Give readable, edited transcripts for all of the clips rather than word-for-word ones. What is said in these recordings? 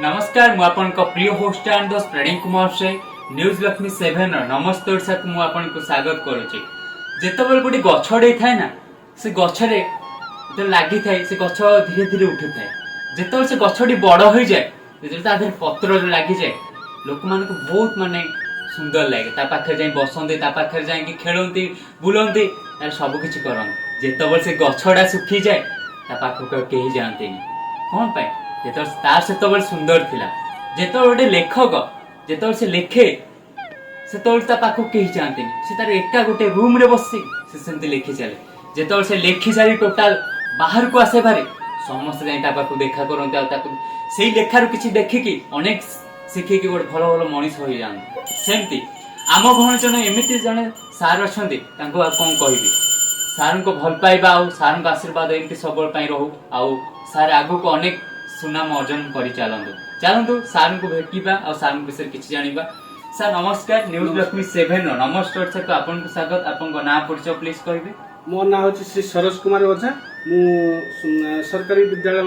नमस्कार मु आपन को प्रिय host and the spreading Kumar से न्यूज लक्ष्मी 7 नमस्ते ओडिसा को मु आपन को स्वागत करूची। जेतबेल गुडी गछडे थाए ना से गछरे तो लागि थाए से गछ धीरे धीरे उठे थाए। जेतबेल से गछडी बड़ होई जाए जेतबेल ता देह पत्र लागि जाए लोक मान को बहुत माने सुंदर लागे। ता पाखे जाई बसंती ता पाखे जाई कि खेलंती बुलंती तार सब किछि करन। जेतबेल से गछडा सुखी जाए ता पाखे को केही जानते नहीं कोन पाए तार से सुंदर थिला। जेतबेल गोटे लेखक जेतबेल से लेखे सेतबेल ता पाखो केही जानते नहीं से तार एका गोटे रूम रे बसी से सेंती लेखि चले। जेतबेल से लेखि सारी टोटाल बाहर को आसे बारे समस्त जाई ता पाखो देखा करंते आ ताको सेही लेखारु किछि देखिकी अनेक शिखिकी गोटे भलो भलो मनीष होई जान। सेमती आम घर जने एमिति जने सार अछंती तांको आ कोन कहिबी सारन को भल पाइबा आ सारन को आशीर्वाद एमिति सबल पई रहू आ सार आगु को अनेक सुनाम अर्जन करी चलंतु चलंतु सारन को भेटिबा और सारन विषय किछि जानिबा। सर नमस्कार न्यूज लक्ष्मी 7 नमस्कार सर को आपन को स्वागत। आपन को नाम परिचय प्लीज कहिबे। मो ना होछि श्री सरोज कुमार ओझा। मु सरकारी विद्यालय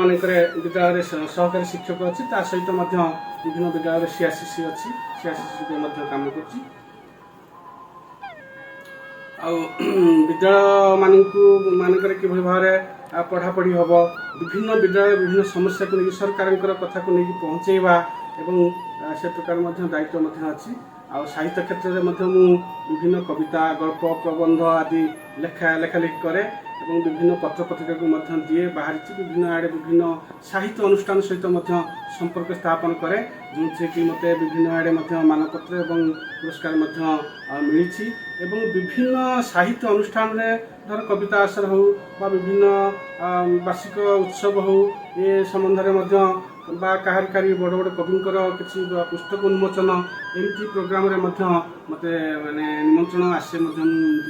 विद्यालय सहकारी शिक्षक अछि ता सहित मध्य विभिन्न विद्यालय सीआरसीसी अछि सीआरसीसी के मध्य काम करछि आ विद्यालय मानकर कि भाव पढ़ा पढ़ी हम विभिन्न विद्यालय विभिन्न समस्या को लेकिन सरकार कथा को लेकिन पहुँचेवा एवं से प्रकार दायित्व अच्छी आ साहित्य क्षेत्र में विभिन्न कविता गल्प प्रबंध आदि लेखालेखि करे एवं विभिन्न पत्र पत्रिका को दिए बाहर विभिन्न आड़े विभिन्न साहित्य अनुष्ठान सहित संपर्क स्थापन करे जो कि मत विभिन्न आड़े मानपत्र एवं पुरस्कार मिली एवं विभिन्न साहित्य अनुष्ठान धर कविता आसर हो बा विभिन्न वार्षिक उत्सव हो ये संबंध में कहारिकारी बड़ बड़ कविंकर किसी पुस्तक उन्मोचन एमती प्रोग्राम रे मते माने निमंत्रण आसे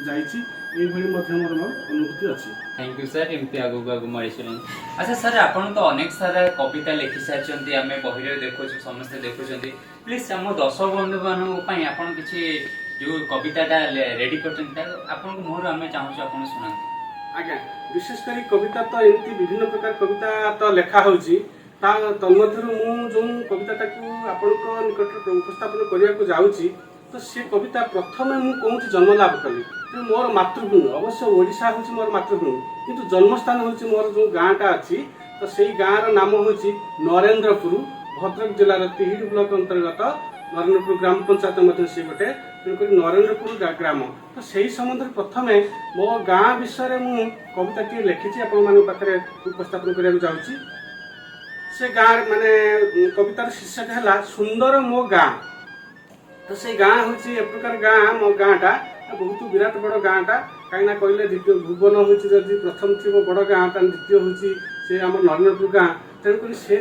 जाइछि मोर अनुभूति अच्छी। थैंक यू सर एमती आगु आगु मरी सुन। अच्छा सर आपन तो अनेक सारा कविता लिखि सारचंती आमे बहि रे देखो समस्त देखुचंती प्लीज हम दर्शक बंधु मानु पई आपन किछि जो कविताटा रेडी करचंती आपन को मोर आमे चाहू आपन सुनांती। आज्ञा विशेष करी कविता तो एमती विभिन्न प्रकार कविता तो लेखा होउची तन्मध्यरु मु जो कविताटा को आपनको निकट उपस्थापन करिया को जाउची तो से कविता प्रथमे मु कोठी जन्म लाभ कली मोर मातृभूमि अवश्य ओडिशा होची मोर मातृभूमि किंतु जन्मस्थान होची मोर जो गाँटा अच्छी तो से गाँर नाम होची नरेंद्रपुर भद्रक जिलार तिहिडी ब्लॉक अंतर्गत नरेंद्रपुर ग्राम पंचायत मध्य से गोटे तेणुक नरेंद्रपुर ग्राम तो से संबंध प्रथमे मो गाँ विषय मु कविता लिखी पाखे उपस्थापन करने जाऊँगी। से गाँ माने कवितार शीर्षक है सुंदर मो गाँ। तो से गाँ हूँ ए प्रकार गाँ मो गाँटा बहुत विराट बड़ गाँटा कहीं कहले द्वितीय भुवन हूँ जदि प्रथम थी बड़ गाँ द्वितीय हूँ से आम नरेंद्रपुर गाँ तेणुक से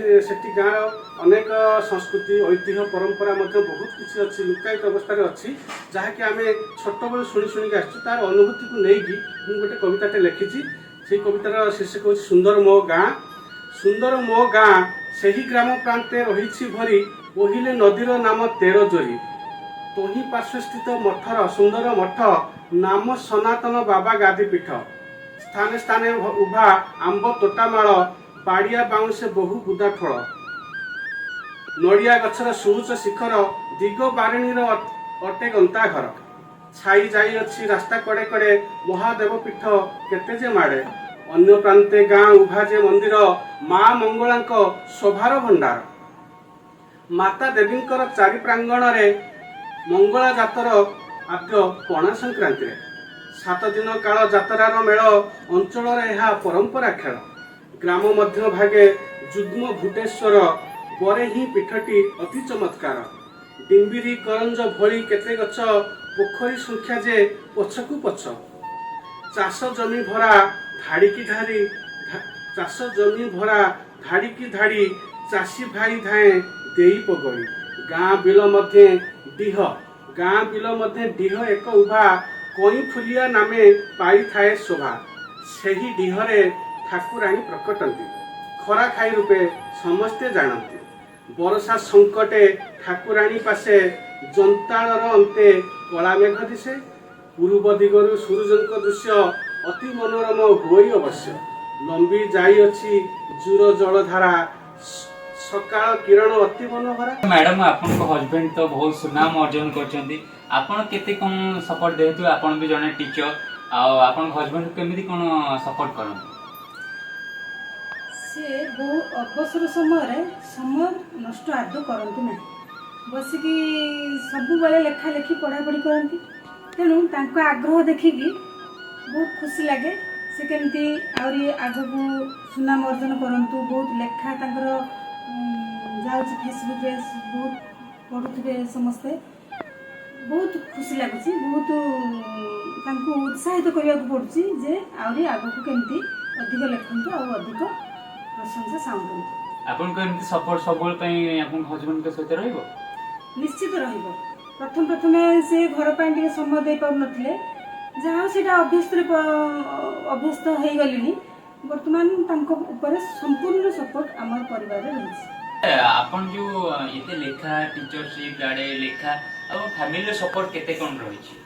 गाँव अनेक संस्कृति ऐतिह्य परंपरा बहुत किसी अच्छी लुकायित अवस्था अच्छी जहाँकि आम छोट बेलू शुणी शुणिक आर अनुभूति को लेकिन गोटे कविताटे लिखी से कवितार शीर्षक हूँ सुंदर मो गाँ। सुंदर मो गाँ से ही ग्राम प्रांते रही भरी ओहिले नदीर नाम तेर जोरी तोही पार्श्वस्थित मठर सुंदर मठ नाम सनातन बाबा गादी पीठ स्थाने स्थाने उभा आंब तोटामाल बाड़िया बाउंसे बहु बुदा फल नड़िया गछर सुउच्च शिखर दिग बारिणीर अटे गंता घर छाई जाई अच्छी रास्ता कड़े कड़े महादेव पीठ केते जे माड़े अन्य प्रांते गाँ उभा जे मंदिर माँ मंगलांक शोभार भंडार माता देवींकर चारि प्रांगण रे मंगला जातर आद्य पणा संक्रांति 7 दिन काल जातरार मेल अंचल यह परंपरा खेल ग्राम मध्य भागे जुग्म भूटेश्वर बरे ही पीठटी अति चमत्कार डिम्बिरी करंज भली केते गछ पोखरी संख्या जे पछकु पछ चाष जमी भरा धाड़ी की धाड़ी चाष जमी भरा धाड़ी की धाड़ी चाषी भाई धाए देई पगड़ी गाँ बिल मध्य डीह गाँ बिल मध्य डीह एक उभा कई फुलिया नामे पाई थाए शोभा सेही डीहरे ठाकुराणी प्रकटंती खरा खाई रूपे समस्ते जानती बरसा संकटे ठाकुराणी पासे जंताळर अंते कला मेघ दिशे पूर्व दिगरु सूर्यजंक दृश्य अति मनोरम होई अवश्य लंबी जाई अछि जुर जलधारा सकाळ किरण अति मनोहरा। मैडम आपन को हस्बैंड तो बहुत सुनाम अर्जन करछंती आपन केते कोन सपोर्ट देतु आपन भी जने टीचर आ आपन हस्बैंड केमिति कोन सपोर्ट करन से बहु अवसर समय नष्ट आदौ करती ना बसिकी सब बेले लेखा लेखी पढ़ापढ़ी करती तेणु तांको आग्रह देखिकी बहुत खुशी लगे से केमती आहरी आगको सुनाम अर्जन करंतु बहुत लेखा तांकर जाउछि फेसबुक रे बहुत पढ़ुथिबे समस्ते बहुत खुशी लगुच बहुत तांको उत्साहित करने को पड़ुछि जे आहरी आगको केमती अधिक लेखंतु आ अधिक प्रशंसा साउंड आपन को एमति सपोर्ट सबल पई आपन हस्बैंड के सहित रहइबो निश्चित रहिबो प्रथम प्रथमे से घर पाई टिके समय दे पाउ नथिले जहाँ सेटा अभ्यस्त हो गलिनी वर्तमान तांको ऊपर संपूर्ण सपोर्ट आमर परिवार रे रहिछि आपन जो एते लेखा टीचरशिप गाडे लेखा अब फैमिली सपोर्ट केते कोन रहिछि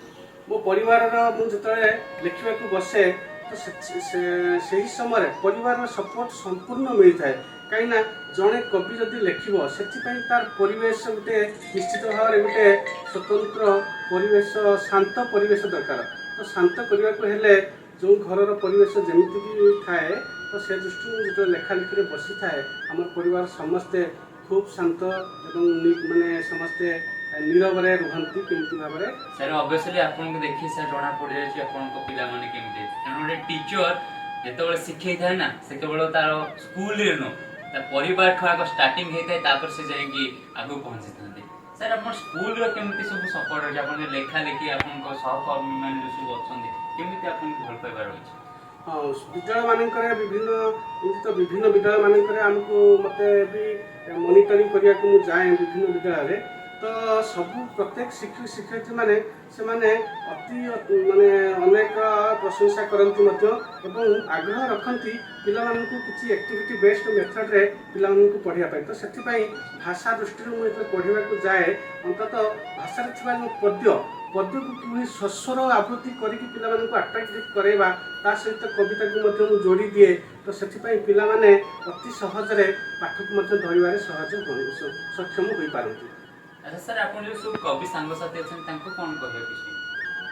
मो परिवार मु जतले लिखिबा को बसे तो सही समय परिवार सपोर्ट संपूर्ण मिलता है कहीं जड़े कवि जदि लिखिब से तार परिवेश गोटे निश्चित भाव में गोटे स्वतंत्र परिवेश शांत परिवेश दरकार तो शांत करने को हेले जो घर परिवेश जमीती भी थाए तो से दृष्टि जो लेखालेखी बसी थाए आम परिवार समस्ते खूब शांत माने समस्ते नीरव रुहंती केमती भाव में सर ऑब्वियसली आपन को देखि सर जणा पड़ जाय छी आपन को पिला माने केमती कारण ओडे टीचर जेतेबेले सिखै थाए ना से केवल तार स्कूल रे नो ता परिवार ठो आग स्टार्टिंग हे थाए तापर से जाय कि आगु पहुंची थांदे सर आपन स्कूल रो केमती सब सपोर्ट हो आपन लेखा लेखि आपन को सहकर्मी माने सब अछंदी केमती आपन भल पाइबार होछि हाँ विद्यालय मानकर विभिन्न तो विभिन्न विद्यालय मानकर आमको मते भी मॉनिटरिंग करिया को मु जाए विभिन्न विद्यालय रे तो सब प्रत्येक शिक्षक शिक्षयित्री माने से माने अति माने अनेक प्रशंसा करती एवं आग्रह रखती पिला किसी एक्टिविटी बेस्ड मेथड रे पिला पढ़िया तो से भाषा दृष्टि मुझे पढ़ा को जाए अंततः भाषा जो पद्य पद्य को कि स्वस्वर आवृत्ति करके पिला आट्राक्टिव करवा ता सहित कविता को जोड़ी दिए तो से पिला माने अति सहजरे पाठ को धरवे सहज सक्षम हो पारती। अच्छा सर आपन जो सब कवि सांग साथी अछन तांको कोन कहबे किछि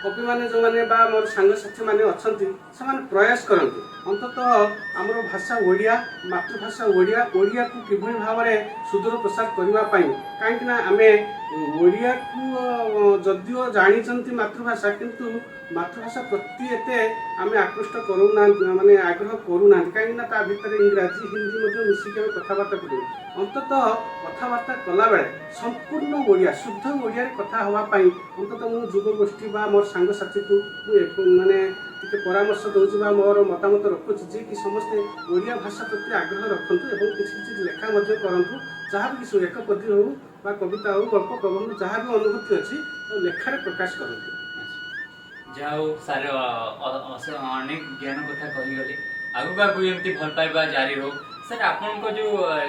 कवि माने जो माने बा मोर सांग साथी माने अछंती से माने प्रयास करंती अंततः हमर भाषा ओडिया मातृभाषा ओडिया ओडिया को किभଳି भाबरे सुदूर प्रसार करबा पई काहेकि ना आमे ओडिया को जदियो जानि चंती मातृभाषा किंतु मातृभाषा प्रति एते आमे आकृष्ट करू ना माने आग्रह करू ना काहेकि ना ता भीतर इंग्रजी हिंदी मध्ये मिसी के कथाबार्ता करू अंततः कथाबार्ता कला बेले संपूर्ण ओडिया शुद्ध ओडिया रे कथा हवा पई अंततः मु जुग गोष्ठी बा मोर सांग साथी को माने टिके परामर्श दउछि बा मोर मतामत रखुछि जे कि समस्त ओडिया भाषा प्रति आग्रह रखंतु एवं किछि लेखा मध्ये करंतु जहाँ भी किसी एक पद्य हो बा कविता हो गल्प प्रबंध जहाँ भी अनुभूति अच्छी तो लेखार प्रकाश करते जाओ सारे अनेक ज्ञान कथा कहीगले आगु आगु एमती भल पाइबा जारी रहो सर आपन को जो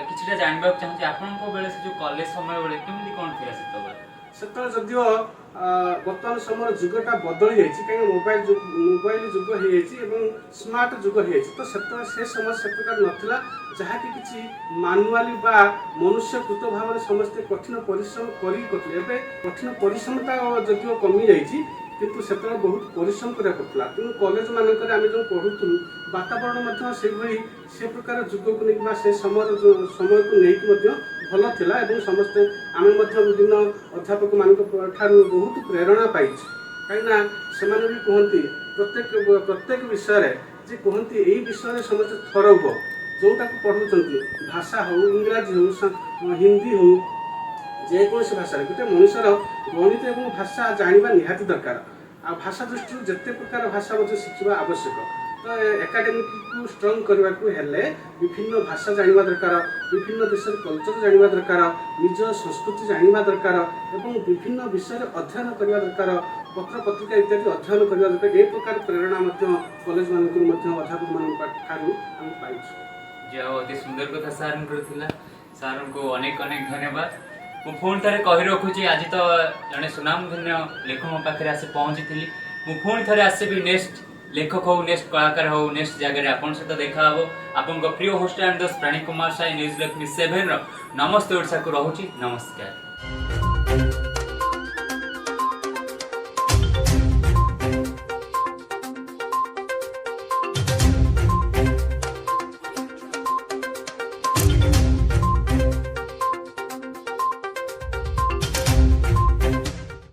किछटा जानबा चाहूँ आपन को बेले से जो कॉलेज समय बेले केमती कोन थिला सेतबेले जदियो बर्तमान समय जुगटा बदली जाइए कहीं मोबाइल जुग हो स्मार्ट जुग हो तो से समय से प्रकार नाला जहाँकि किसी मानुआली बा मनुष्यकृत भाव में समस्ते कठिन परिश्रम करें कठिन परिश्रमता जदियो कमी जाइए किंतु से बहुत परिश्रम करा पड़ता तेणु कॉलेज मानक जो पढ़ुलु वातावरण से प्रकार जुग को नहीं से समय को लेकिन भल थिला एवं समस्ते आम विभिन्न अध्यापक मान बहुत प्रेरणा पाई कहीं से भी कहती प्रत्येक विषय जे कहती यही विषय समस्त थर हो जोटा को पढ़ुंट भाषा हो इंग्राजी हो हिंदी हो जेकोसी भाषा गोटे मनुष्यर गणित और भाषा जाना निहाती दरकार आ भाषा दृष्टि जिते प्रकार भाषा शिखा आवश्यक तो एकाडेमिक को स्ट्रंग करने को हेले विभिन्न भाषा जाना दरकार विभिन्न देश कल्चर जाना दरकार निज संस्कृति जाना दरकार और विभिन्न विषय अध्ययन करने दरकार पत्र पत्रिका इत्यादि अध्ययन करने दरकार ये प्रकार प्रेरणा कॉलेज मानक अध्यापक मान पाई जो अति सुंदर कथा सार को अनेक अनेक धन्यवाद मु फोन थे कही रखुची आज तो जड़े सुनाम धन्य लेखक पाखे आसी पहुँची मु फोन थे आसबि नेक्स्ट लेखक हो नेक्स्ट कलाकार हो नेक्स्ट जगह आपन सहित देखा हो आपन प्रिय होस्ट एंड द प्राणी कुमार साई न्यूज लक्ष्मी 7 नमस्ते ओडिशा को रहूची नमस्कार।